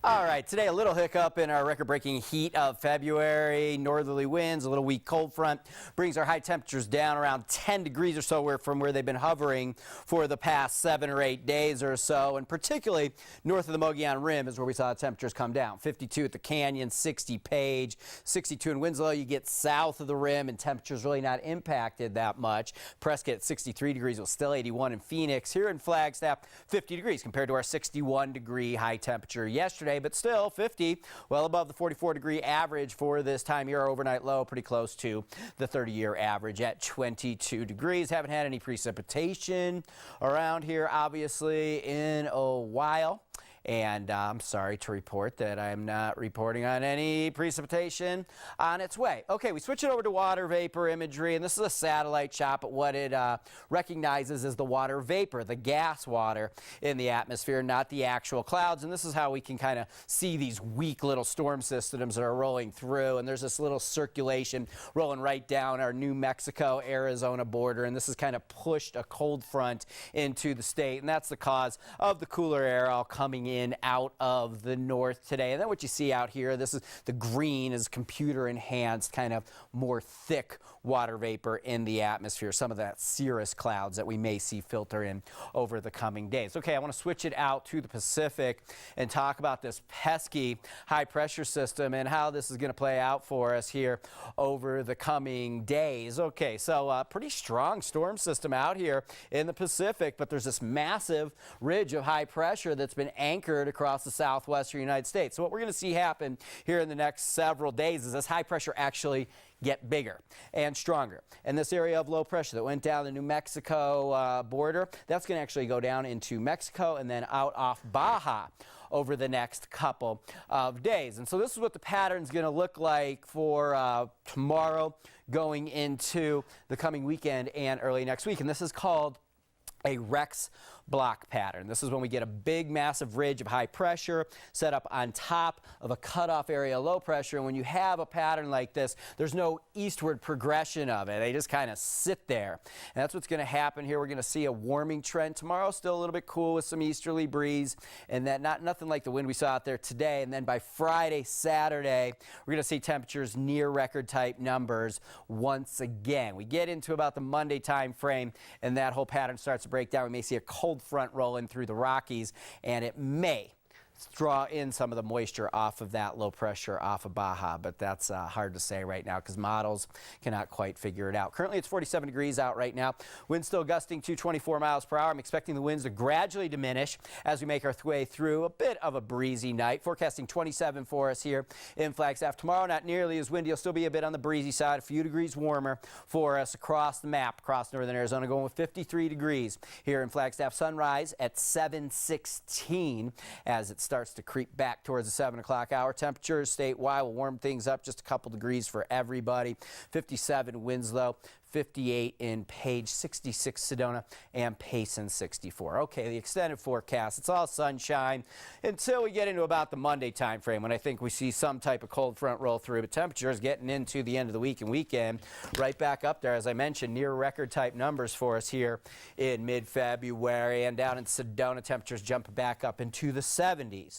All right, today a little hiccup in our record-breaking heat of February. Northerly winds, a little weak cold front brings our high temperatures down around 10 degrees or so from where they've been hovering for the past 7 or 8 days or so. And particularly north of the Mogollon Rim is where we saw the temperatures come down. 52 at the Canyon, 60 Page, 62 in Winslow. You get south of the rim and temperatures really not impacted that much. Prescott at 63 degrees was still 81 in Phoenix. Here in Flagstaff, 50 degrees compared to our 61-degree high temperature yesterday, but still 50, well above the 44-degree average for this time of year. Overnight low pretty close to the 30-year average at 22 degrees. Haven't had any precipitation around here, obviously, in a while. And I'm sorry to report that I'm not reporting on any precipitation on its way. Okay, we switch it over to water vapor imagery, and this is a satellite shot, but what it recognizes is the water vapor, the gas water in the atmosphere, not the actual clouds. And this is how we can kind of see these weak little storm systems that are rolling through. And there's this little circulation rolling right down our New Mexico-Arizona border, and this has kind of pushed a cold front into the state, and that's the cause of the cooler air all coming in out of the north today. And then what you see out here, this is the green, is computer enhanced, kind of more thick water vapor in the atmosphere, some of that cirrus clouds that we may see filter in over the coming days. Okay, I want to switch it out to the Pacific and talk about this pesky high pressure system and how this is going to play out for us here over the coming days. Okay, so pretty strong storm system out here in the Pacific, but there's this massive ridge of high pressure that's been anchored across the southwestern United States. So what we're going to see happen here in the next several days is this high pressure actually get bigger and stronger. And this area of low pressure that went down the New Mexico border, that's going to actually go down into Mexico and then out off Baja over the next couple of days. And so this is what the pattern is going to look like for tomorrow going into the coming weekend and early next week. And this is called a Rex block pattern. This is when we get a big massive ridge of high pressure set up on top of a cutoff area of low pressure. And when you have a pattern like this, there's no eastward progression of it. They just kind of sit there. And that's what's going to happen here. We're going to see a warming trend tomorrow, still a little bit cool with some easterly breeze, and that nothing like the wind we saw out there today. And then by Friday, Saturday, we're going to see temperatures near record type numbers once again. We get into about the Monday time frame and that whole pattern starts to break down. We may see a cold front rolling through the Rockies, and it may draw in some of the moisture off of that low pressure off of Baja, but that's hard to say right now because models cannot quite figure it out. Currently it's 47 degrees out right now. Winds still gusting to 24 miles per hour. I'm expecting the winds to gradually diminish as we make our way through a bit of a breezy night. Forecasting 27 for us here in Flagstaff. Tomorrow not nearly as windy. It'll still be a bit on the breezy side, a few degrees warmer for us across the map, across northern Arizona, going with 53 degrees here in Flagstaff. Sunrise at 7:16 as it starts to creep back towards the 7 o'clock hour. Temperatures statewide will warm things up just a couple degrees for everybody. 57 Winslow, 58 in Page, 66 Sedona, and Payson 64. Okay, the extended forecast, it's all sunshine until we get into about the Monday time frame when I think we see some type of cold front roll through. But temperatures getting into the end of the week and weekend right back up there, as I mentioned, near record type numbers for us here in mid-February. And down in Sedona, temperatures jump back up into the 70s.